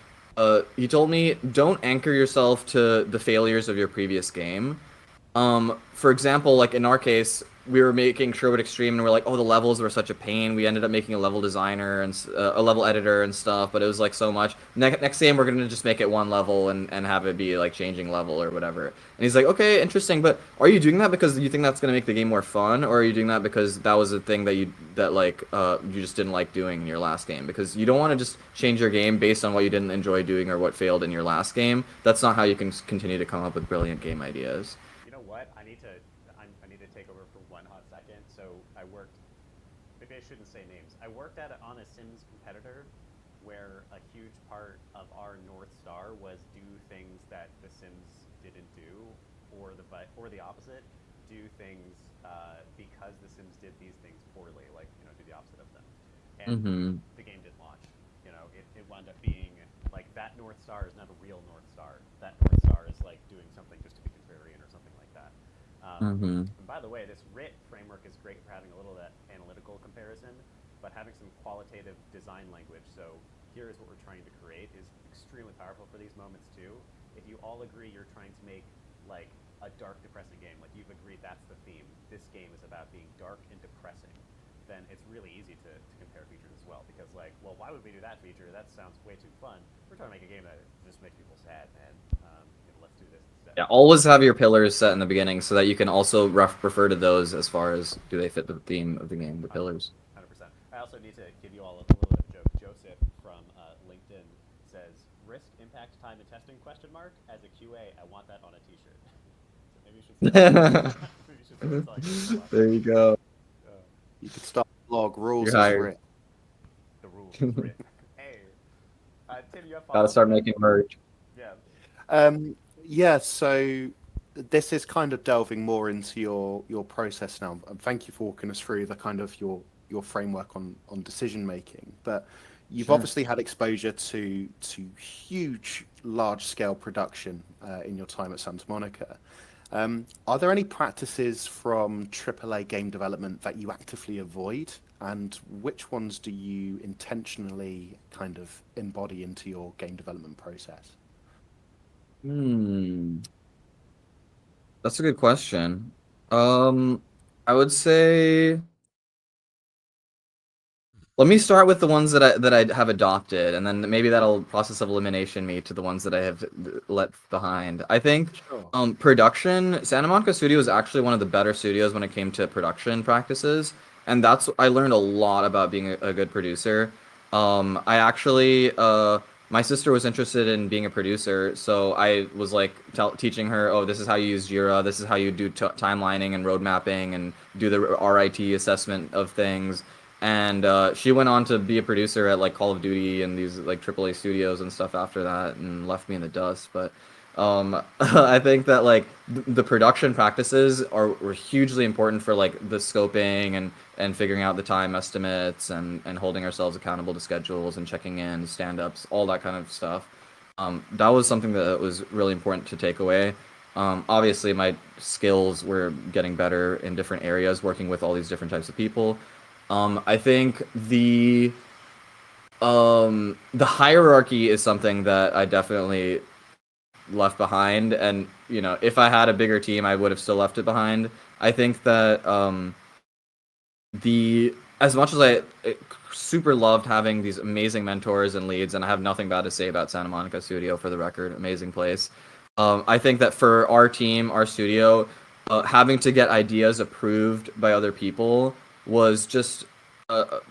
he told me, don't anchor yourself to the failures of your previous game. For example, like in our case, we were making Sherwood Extreme, and we're like, oh, the levels were such a pain. We ended up making a level designer and a level editor and stuff, but it was like so much. Next game, we're gonna just make it one level and have it be like changing level or whatever. And he's like, okay, interesting, but are you doing that because you think that's gonna make the game more fun, or are you doing that because that was a thing that you just didn't like doing in your last game? Because you don't want to just change your game based on what you didn't enjoy doing or what failed in your last game. That's not how you can continue to come up with brilliant game ideas. You know what? I need to take over for one hot second. So I worked. Maybe I shouldn't say names. I worked on a Sims competitor, where a huge part of our North Star was do things that the Sims didn't do, or the opposite, do things because the Sims did these things poorly, like do the opposite of them. And the game didn't launch. It wound up being like that North Star is not a real North Star. That North Star is like doing something just to be contrarian or something like that. And by the way, this RIT framework is great for having a little of that analytical comparison, but having some qualitative design language. So here is what we're trying to create is extremely powerful for these moments too. If you all agree you're trying to make like a dark, depressing game, like you've agreed that's the theme, this game is about being dark and depressing, then it's really easy to compare features as well. Because like, well, why would we do that feature? That sounds way too fun. We're trying to make a game that just makes people sad, man. Let's do this instead. Yeah, always have your pillars set in the beginning so that you can also refer to those as far as do they fit the theme of the game, the pillars. 100%. I also need to give you all a little bit of a joke. Joseph from LinkedIn says, risk impact time and testing question mark. As a QA, I want that on a t-shirt. So maybe you should maybe you should start There you go. You could start a blog, rules You're is hired. writ. the rules. Written. Hey, Tim, you have Gotta start making merch. Yeah. Yeah, so this is kind of delving more into your process now. And thank you for walking us through the kind of your framework on decision making. But you've obviously had exposure to huge, large scale production in your time at Santa Monica. Are there any practices from AAA game development that you actively avoid? And which ones do you intentionally kind of embody into your game development process? That's a good question. I would say, let me start with the ones that I have adopted, and then maybe that'll process of elimination me to the ones that I have let behind. I think production, Santa Monica Studio is actually one of the better studios when it came to production practices, and I learned a lot about being a good producer. I actually my sister was interested in being a producer, so I was like teaching her, oh, this is how you use Jira, this is how you do timelining and road mapping and do the RIT assessment of things. And she went on to be a producer at like Call of Duty and these like AAA studios and stuff after that, and left me in the dust. But I think that like the production practices were hugely important for like the scoping and figuring out the time estimates and holding ourselves accountable to schedules and checking in, stand-ups, all that kind of stuff. That was something that was really important to take away. Obviously, my skills were getting better in different areas, working with all these different types of people. I think the hierarchy is something that I definitely left behind, and if I had a bigger team, I would have still left it behind. I think that as much as I super loved having these amazing mentors and leads, and I have nothing bad to say about Santa Monica Studio, for the record, amazing place. I think that for our team, our studio, having to get ideas approved by other people was just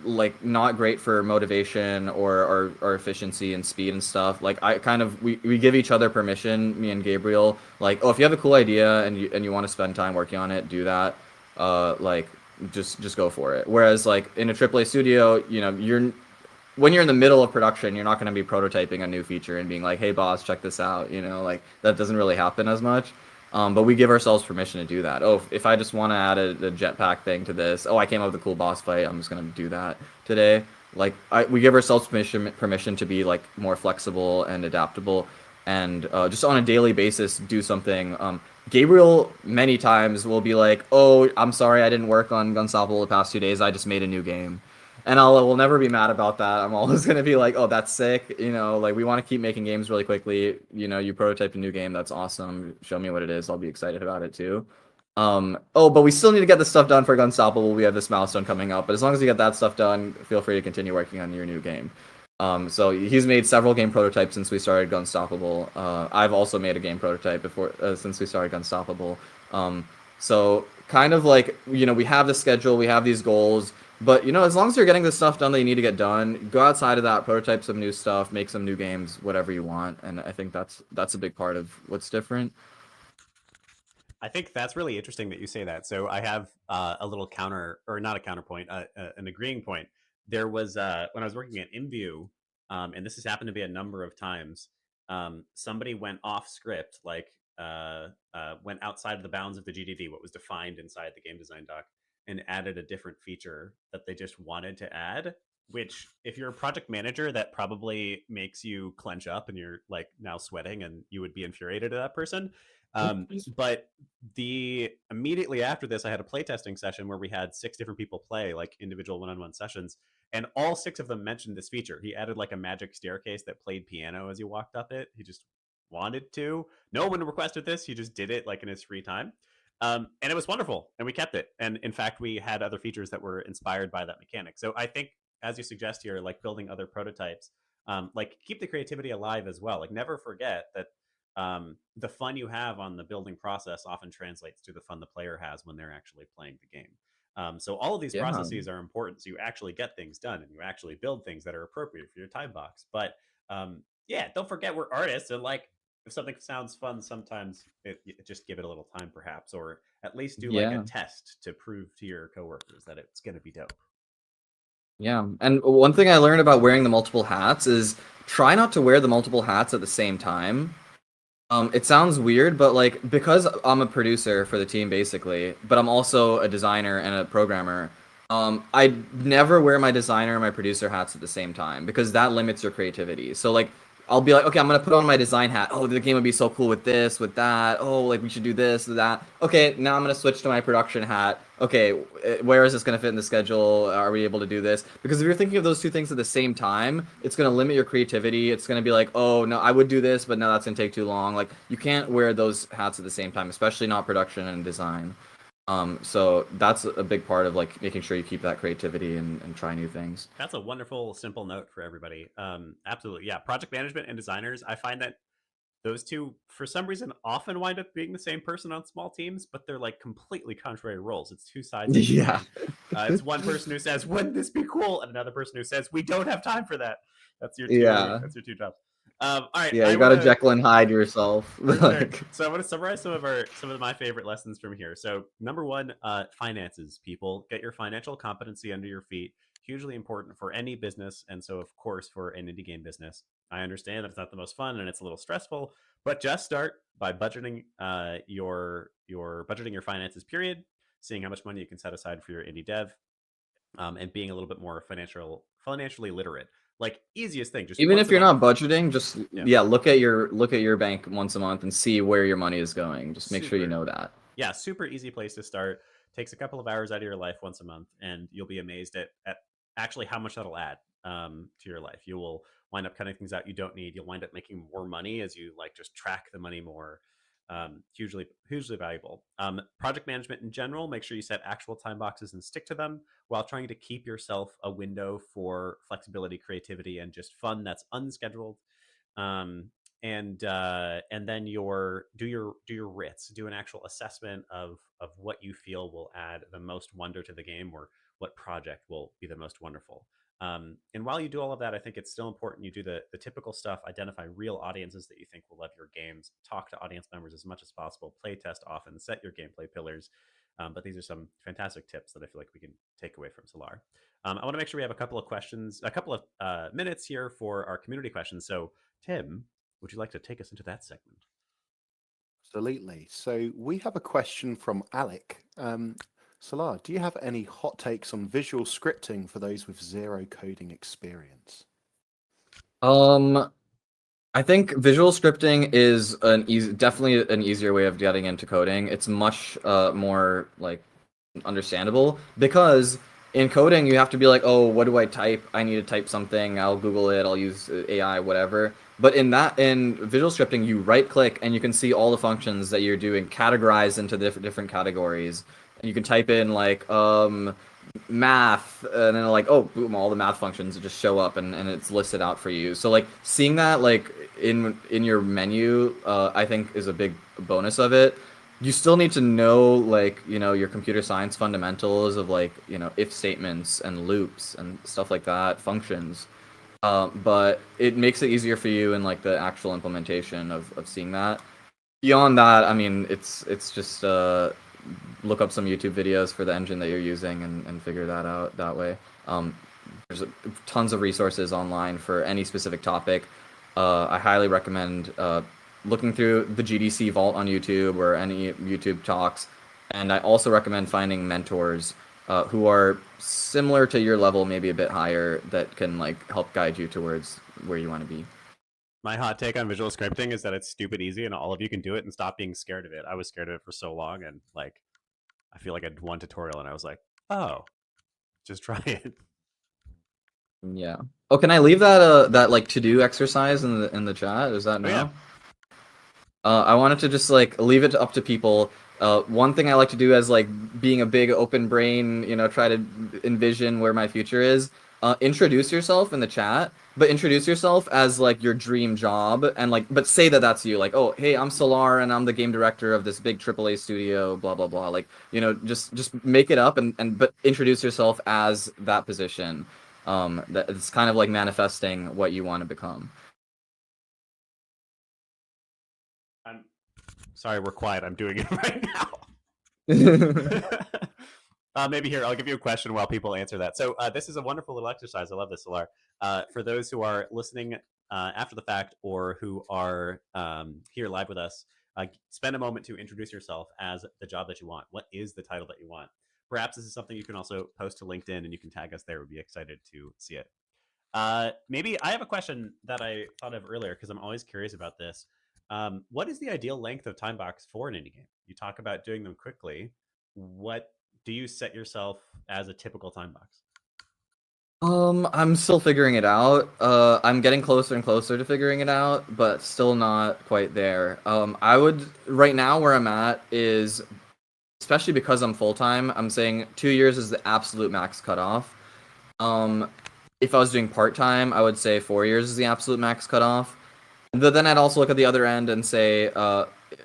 like not great for motivation or our efficiency and speed and stuff. Like I kind of we give each other permission, me and Gabriel. Like, oh, if you have a cool idea and you want to spend time working on it, do that. Like just go for it. Whereas like in a AAA studio, when you're in the middle of production, you're not going to be prototyping a new feature and being like, "Hey, boss, check this out." Like that doesn't really happen as much. But we give ourselves permission to do that. Oh, if I just want to add a jetpack thing to this, oh, I came up with a cool boss fight. I'm just going to do that today. Like we give ourselves permission to be like more flexible and adaptable, and just on a daily basis do something. Gabriel many times will be like, "Oh, I'm sorry, I didn't work on Gunstoppable the past 2 days. I just made a new game." And I will never be mad about that. I'm always gonna be like, oh, that's sick. Like we want to keep making games really quickly. You prototyped a new game, that's awesome. Show me what it is. I'll be excited about it too. Oh, but we still need to get this stuff done for Gunstoppable. We have this milestone coming up. But as long as you get that stuff done, feel free to continue working on your new game. So he's made several game prototypes since we started Gunstoppable. I've also made a game prototype before since we started Gunstoppable. So kind of like we have the schedule, we have these goals. But as long as you're getting the stuff done that you need to get done, go outside of that, prototype some new stuff, make some new games, whatever you want. And I think that's a big part of what's different. I think that's really interesting that you say that. So I have a little counter, or not a counterpoint, an agreeing point. There was when I was working at InView, and this has happened to be a number of times. Somebody went off script, like went outside of the bounds of the GDD, what was defined inside the game design doc, and added a different feature that they just wanted to add. Which, if you're a project manager, that probably makes you clench up, and you're like now sweating, and you would be infuriated at that person. But immediately after this, I had a playtesting session where we had 6 different people play like individual one-on-one sessions, and all 6 of them mentioned this feature. He added like a magic staircase that played piano as you walked up it. He just wanted to. No one requested this. He just did it like in his free time. And it was wonderful, and we kept it. And in fact, we had other features that were inspired by that mechanic. So I think, as you suggest here, like building other prototypes, like keep the creativity alive as well. Like never forget that the fun you have on the building process often translates to the fun the player has when they're actually playing the game. So all of these Yeah. processes are important, so you actually get things done and you actually build things that are appropriate for your time box. But yeah, don't forget we're artists, and like if something sounds fun, sometimes just give it a little time, perhaps, or at least do like a Yeah. test to prove to your coworkers that it's going to be dope. Yeah. And one thing I learned about wearing the multiple hats is try not to wear the multiple hats at the same time. It sounds weird, but like because I'm a producer for the team basically, but I'm also a designer and a programmer. I never wear my designer and my producer hats at the same time because that limits your creativity. So like I'll be like, okay, I'm gonna put on my design hat. Oh, the game would be so cool with this, with that. Oh, like we should do this, that. Okay, now I'm gonna switch to my production hat. Okay, where is this gonna fit in the schedule? Are we able to do this? Because if you're thinking of those two things at the same time, it's gonna limit your creativity. It's gonna be like, oh no, I would do this, but no, that's gonna take too long. Like you can't wear those hats at the same time, especially not production and design. So that's a big part of like making sure you keep that creativity and try new things. That's a wonderful, simple note for everybody. Absolutely. Yeah. Project management and designers, I find that those two, for some reason, often wind up being the same person on small teams, but they're like completely contrary roles. It's two sides of the Yeah. coin. It's one person who says, "Wouldn't this be cool?" and another person who says, "We don't have time for that." That's your two. Yeah. That's your two jobs. All right. Yeah, I you gotta want to Jekyll and Hyde yourself. for sure. Like, So I want to summarize some of my favorite lessons from here. So number one, finances. People, get your financial competency under your feet. Hugely important for any business, and so of course for an indie game business. I understand that it's not the most fun and it's a little stressful, but just start by budgeting your budgeting your finances. Period. Seeing how much money you can set aside for your indie dev, and being a little bit more financially literate. Like easiest thing, just even once if a you're month. not budgeting, just Yeah. look at your bank once a month and see where your money is going. Just make sure you Super. know that. Yeah, super easy place to start. Takes a couple of hours out of your life once a month, and you'll be amazed at actually how much that'll add to your life. You will wind up cutting things out you don't need. You'll wind up making more money as you like just track the money more. Hugely valuable. Project management in general, make sure you set actual time boxes and stick to them while trying to keep yourself a window for flexibility, creativity, and just fun that's unscheduled. Um, and then do your writs, do an actual assessment of what you feel will add the most wonder to the game, or what project will be the most wonderful. And while you do all of that, I think it's still important you do the typical stuff, identify real audiences that you think will love your games, talk to audience members as much as possible, play test often, set your gameplay pillars. But these are some fantastic tips that I feel like we can take away from Salaar. I want to make sure we have a couple of questions, a couple of minutes here for our community questions. So, Tim, would you like to take us into that segment? Absolutely. So we have a question from Alec. Salaar, do you have any hot takes on visual scripting for those with zero coding experience? I think visual scripting is definitely an easier way of getting into coding. It's much more like understandable, because in coding you have to be like, oh, what do I type? I need to type something. I'll Google it. I'll use AI, whatever. But in visual scripting, you right click and you can see all the functions that you're doing categorized into different categories. And you can type in like math, and then like, oh, boom, all the math functions just show up, and it's listed out for you. So like seeing that like in your menu, I think is a big bonus of it. You still need to know like, your computer science fundamentals of like, if statements and loops and stuff like that, functions. But it makes it easier for you in like the actual implementation of seeing that. Beyond that, I mean, it's just look up some YouTube videos for the engine that you're using, and figure that out that way. There's tons of resources online for any specific topic. I highly recommend looking through the GDC Vault on YouTube or any YouTube talks. And I also recommend finding mentors who are similar to your level, maybe a bit higher, that can like help guide you towards where you want to be. My hot take on visual scripting is that it's stupid easy and all of you can do it, and stop being scared of it. I was scared of it for so long, and like I feel like I did one tutorial and I was like, oh, just try it. Yeah. Oh, can I leave that like to-do exercise in the chat? Is that no? Oh, yeah. I wanted to just like leave it up to people. One thing I like to do as like being a big open brain, try to envision where my future is. Introduce yourself in the chat, but introduce yourself as like your dream job, and like, but say that that's you. Like, oh, hey, I'm Salaar and I'm the game director of this big AAA studio, blah blah blah. Like, just make it up, and but introduce yourself as that position. That it's kind of like manifesting what you want to become. I'm sorry, we're quiet. I'm doing it right now. Maybe here, I'll give you a question while people answer that. So this is a wonderful little exercise. I love this, Salaar. For those who are listening after the fact, or who are here live with us, spend a moment to introduce yourself as the job that you want. What is the title that you want? Perhaps this is something you can also post to LinkedIn, and you can tag us there. We'd be excited to see it. Maybe I have a question that I thought of earlier, because I'm always curious about this. What is the ideal length of time box for an indie game? You talk about doing them quickly. What do you set yourself as a typical time box? I'm still figuring it out. I'm getting closer and closer to figuring it out, but still not quite there. I would, right now where I'm at is, especially because I'm full-time, I'm saying 2 years is the absolute max cutoff. If I was doing part-time, I would say 4 years is the absolute max cutoff. But then I'd also look at the other end and say,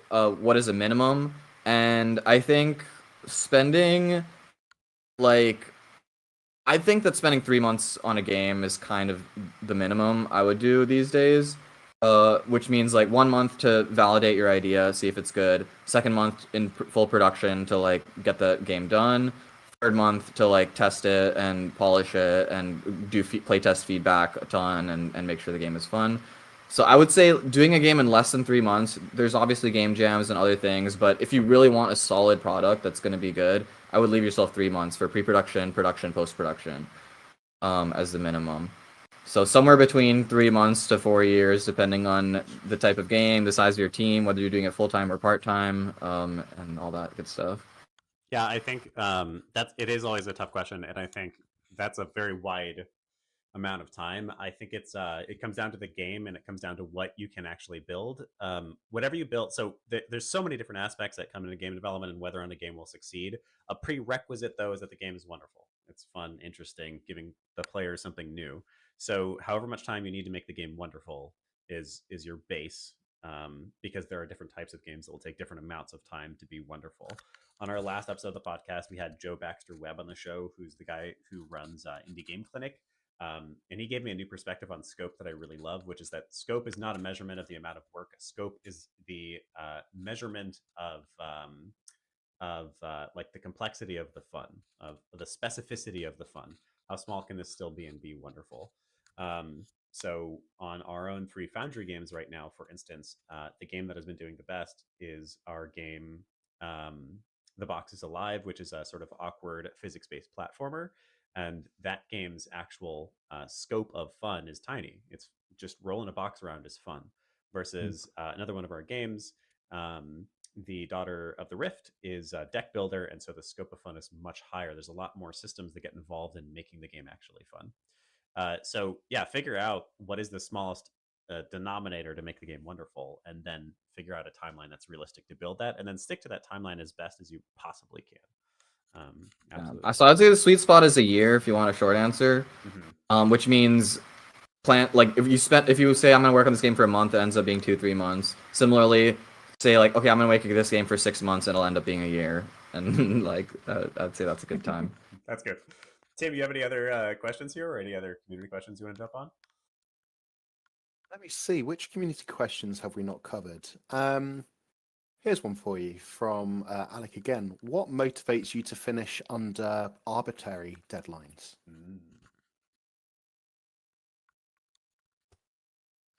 what is a minimum? And I think spending, like, I think that spending 3 months on a game is kind of the minimum I would do these days. Which means like 1 month to validate your idea, see if it's good. 2nd month in full production to like get the game done. 3rd month to like test it and polish it and do playtest feedback a ton, and make sure the game is fun. So I would say doing a game in less than 3 months, there's obviously game jams and other things, but if you really want a solid product that's going to be good, I would leave yourself 3 months for pre-production, production, post-production, as the minimum. So somewhere between 3 months to 4 years, depending on the type of game, the size of your team, whether you're doing it full-time or part-time, and all that good stuff. Yeah, I think it is always a tough question, and I think that's a very wide amount of time. I think it comes down to the game, and it comes down to what you can actually build. Whatever you build, so there's so many different aspects that come into game development and whether or not a game will succeed. A prerequisite, though, is that the game is wonderful. It's fun, interesting, giving the player something new. So however much time you need to make the game wonderful, is your base, because there are different types of games that will take different amounts of time to be wonderful. On our last episode of the podcast, we had Joe Baxter Webb on the show, who's the guy who runs Indie Game Clinic. And he gave me a new perspective on scope that I really love, which is that scope is not a measurement of the amount of work. Scope is the measurement of like the complexity of the fun, of the specificity of the fun. How small can this still be and be wonderful? So on our own 3 Foundry games right now, for instance, the game that has been doing the best is our game, The Box is Alive, which is a sort of awkward physics-based platformer. And that game's actual scope of fun is tiny. It's just rolling a box around is fun. Versus another one of our games, The Daughter of the Rift, is a deck builder, and so the scope of fun is much higher. There's a lot more systems that get involved in making the game actually fun. So yeah, figure out what is the smallest denominator to make the game wonderful, and then figure out a timeline that's realistic to build that, and then stick to that timeline as best as you possibly can. Absolutely. So I'd say the sweet spot is a year if you want a short answer, Mm-hmm. which means like if you say I'm gonna work on this game for a month, it ends up being 2-3 months. Similarly, say like, okay, I'm gonna make this game for 6 months, and it'll end up being a year, and like I'd say that's a good time. That's good. Tim, you have any other questions here, or any other community questions you want to jump on? Let me see, which community questions have we not covered? Here's one for you from Alec again. What motivates you to finish under arbitrary deadlines?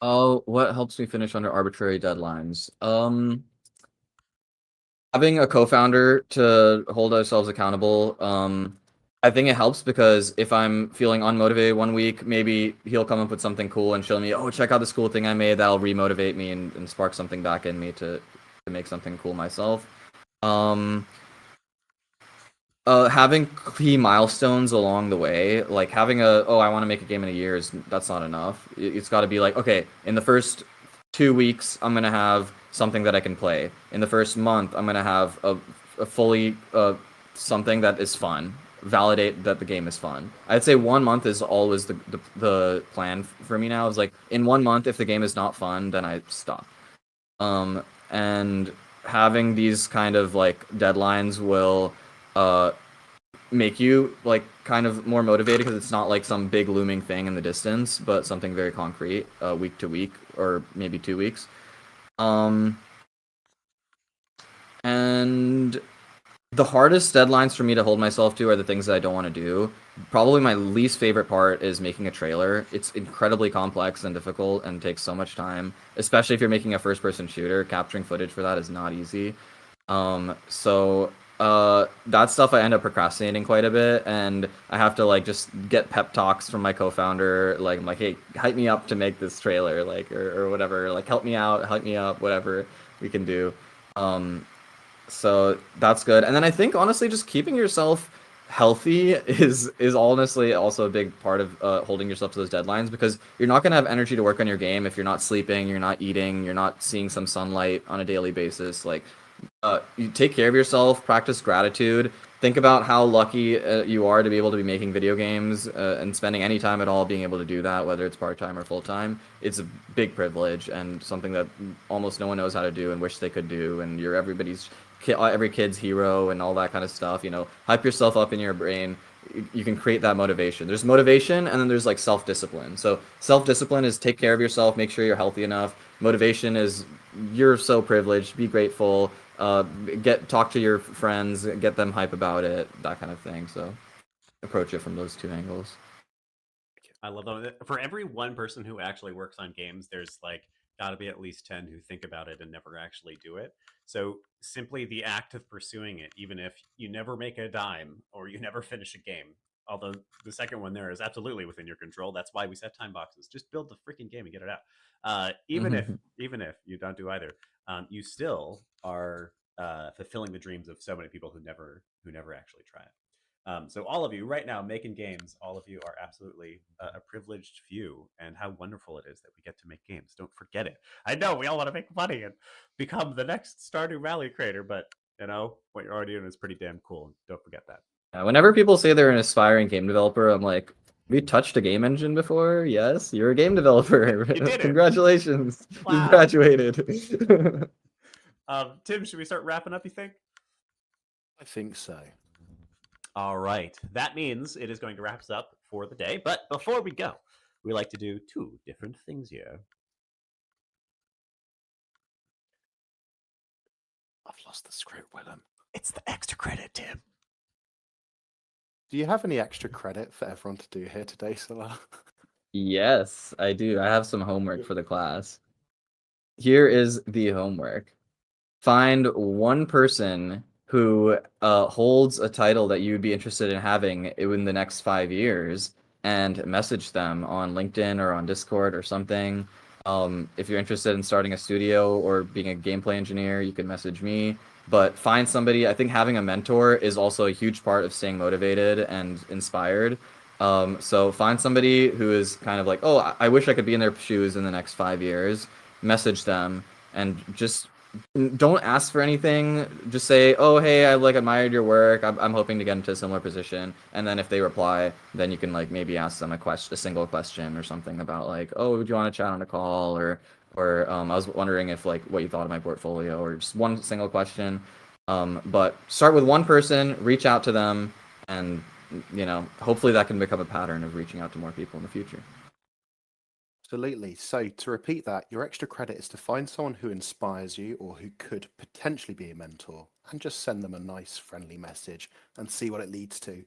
Oh, what helps me finish under arbitrary deadlines? Having a co-founder to hold ourselves accountable. I think it helps because if I'm feeling unmotivated one week, maybe he'll come up with something cool and show me, oh, check out this cool thing I made. That'll remotivate me and spark something back in me to make something cool myself. Having key milestones along the way, like having I want to make a game in a year, that's not enough. It's got to be like, okay, in the first 2 weeks, I'm gonna have something that I can play. In the first month, I'm gonna have a fully something that is fun. Validate that the game is fun. I'd say 1 month is always the plan for me now. Is like in 1 month, if the game is not fun, then I stop. And having these kind of like deadlines will make you like kind of more motivated because it's not like some big looming thing in the distance, but something very concrete, week to week or maybe 2 weeks. And the hardest deadlines for me to hold myself to are the things that I don't want to do. Probably my least favorite part is making a trailer. It's incredibly complex and difficult and takes so much time, especially if you're making a first-person shooter. Capturing footage for that is not easy. So that stuff I end up procrastinating quite a bit, and I have to like just get pep talks from my co-founder. Like I'm like, hey, hype me up to make this trailer, like or whatever. Like help me out, hype me up, whatever we can do. So that's good. And then I think honestly, just keeping yourself healthy is honestly also a big part of holding yourself to those deadlines, because you're not going to have energy to work on your game if you're not sleeping, you're not eating, you're not seeing some sunlight on a daily basis. Like you take care of yourself, practice gratitude, think about how lucky you are to be able to be making video games and spending any time at all being able to do that, whether it's part-time or full-time. It's a big privilege and something that almost no one knows how to do and wish they could do, and you're every kid's hero and all that kind of stuff. Hype yourself up in your brain. You can create that motivation. There's motivation, and then there's like self-discipline. So self-discipline is take care of yourself, make sure you're healthy enough. Motivation is you're so privileged, be grateful, talk to your friends, get them hype about it, that kind of thing. So approach it from those 2 angles. I love that. For every one person who actually works on games, there's like got to be at least 10 who think about it and never actually do it. So simply the act of pursuing it, even if you never make a dime or you never finish a game, although the second one there is absolutely within your control. That's why we set time boxes. Just build the freaking game and get it out. Even if you don't do either, you still are fulfilling the dreams of so many people who never actually try it. So all of you right now making games, all of you are absolutely a privileged few, and how wonderful it is that we get to make games. Don't forget it. I know we all want to make money and become the next Stardew Valley creator, but what you're already doing is pretty damn cool. Don't forget that. Whenever people say they're an aspiring game developer, I'm like, We touched a game engine before. Yes, you're a game developer. You did it. Congratulations, Wow. you graduated. Tim, should we start wrapping up, you think? I think so. All right. That means it is going to wrap us up for the day. But before we go, we like to do 2 different things here. I've lost the script, Willem. It's the extra credit, Tim. Do you have any extra credit for everyone to do here today, Salaar? Yes, I do. I have some homework for the class. Here is the homework. Find one person who holds a title that you would be interested in having in the next 5 years and message them on LinkedIn or on Discord or something. If you're interested in starting a studio or being a gameplay engineer, you can message me. But find somebody. I think having a mentor is also a huge part of staying motivated and inspired. So find somebody who is kind of like, oh, I wish I could be in their shoes in the next 5 years. Message them and just don't ask for anything. Just say, oh, hey, I admired your work. I'm hoping to get into a similar position. And then if they reply, then you can maybe ask them a single question or something about oh, would you want to chat on a call? Or I was wondering if what you thought of my portfolio, or just one single question. But start with one person, reach out to them, and hopefully that can become a pattern of reaching out to more people in the future. Absolutely. So to repeat that, your extra credit is to find someone who inspires you or who could potentially be a mentor, and just send them a nice friendly message and see what it leads to.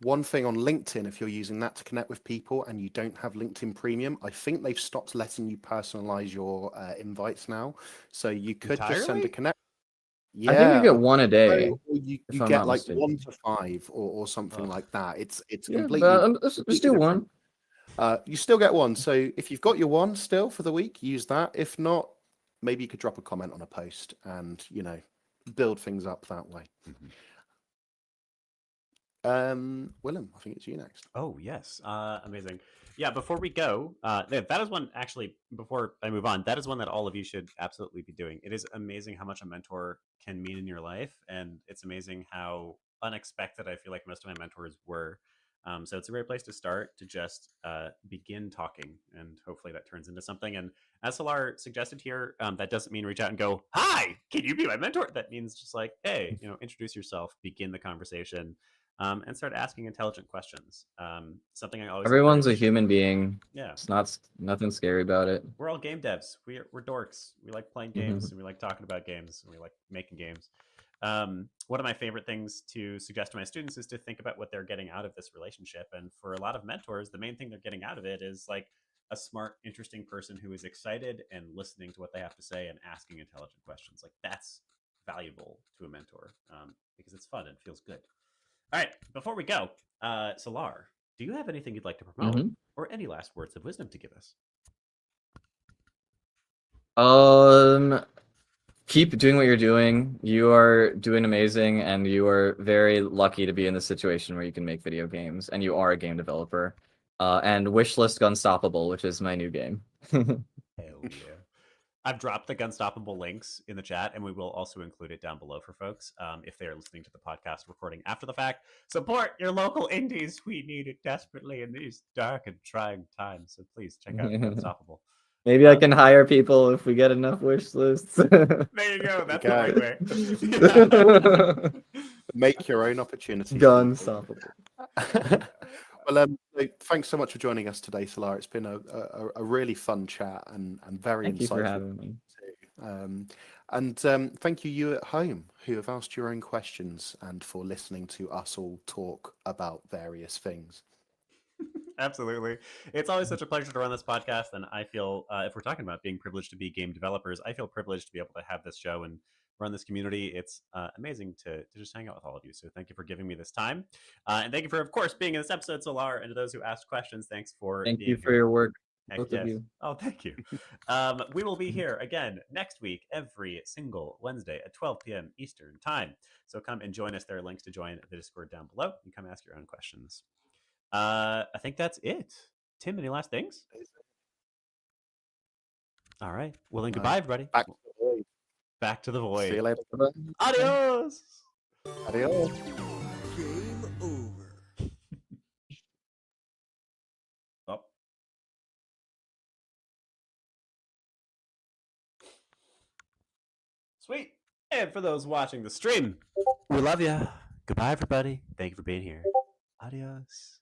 One thing on LinkedIn, if you're using that to connect with people and you don't have LinkedIn Premium, I think they've stopped letting you personalize your invites now. So you could just send a Entirely? connect. I think you get I one a day. Or you if I'm get not mistaken. 1 to 5 or something Ugh. like that. It's Yeah, completely but let's do different. one. You still get one. So if you've got your one still for the week, use that. If not, maybe you could drop a comment on a post and build things up that way. Willem, I think it's you next. Oh, yes. Amazing. Yeah, before we go, that is one, actually, before I move on, that is one that all of you should absolutely be doing. It is amazing how much a mentor can mean in your life, and it's amazing how unexpected I feel like most of my mentors were. So it's a great place to start, to just begin talking, and hopefully that turns into something. And as Salaar suggested here, that doesn't mean reach out and go, hi, can you be my mentor? That means just hey, introduce yourself, begin the conversation. And start asking intelligent questions. Something I always Everyone's a encourage. human being. Yeah, It's nothing scary about it. we're all game devs. We're dorks. We like playing games, and we like talking about games, and we like making games. One of my favorite things to suggest to my students is to think about what they're getting out of this relationship. And for a lot of mentors, the main thing they're getting out of it is a smart, interesting person who is excited and listening to what they have to say and asking intelligent questions. That's valuable to a mentor, because it's fun and feels good. All right, before we go, Salaar, do you have anything you'd like to promote, or any last words of wisdom to give us? Keep doing what you're doing. You are doing amazing, and you are very lucky to be in the situation where you can make video games, and you are a game developer. And wishlist Gunstoppable, which is my new game. Hell yeah. I've dropped the Gunstoppable links in the chat, and we will also include it down below for folks if they are listening to the podcast recording after the fact. Support your local indies. We need it desperately in these dark and trying times. So please check out Gunstoppable. Maybe I can hire people if we get enough wish lists. There you go. That's the right way. Make your own opportunities. Gunstoppable. Well, thanks so much for joining us today, Salaar. It's been a really fun chat and very Thank insightful. you for having me. And thank you at home who have asked your own questions and for listening to us all talk about various things. Absolutely. It's always such a pleasure to run this podcast. And I feel, if we're talking about being privileged to be game developers, I feel privileged to be able to have this show and run this community. It's amazing to just hang out with all of you. So thank you for giving me this time. And thank you for, of course, being in this episode, Salaar. And to those who asked questions, thanks for Thank being you for here. your work, both of you. Oh, thank you. We will be here again next week, every single Wednesday at 12 p.m. Eastern time. So come and join us. There are links to join the Discord down below. You can come ask your own questions. I think that's it. Tim, any last things? All right. Well, then goodbye, everybody. Back to the void. Back to the void. See you later. Adios. Adios. Game over. Sweet. And for those watching the stream, we love you. Goodbye, everybody. Thank you for being here. Adios.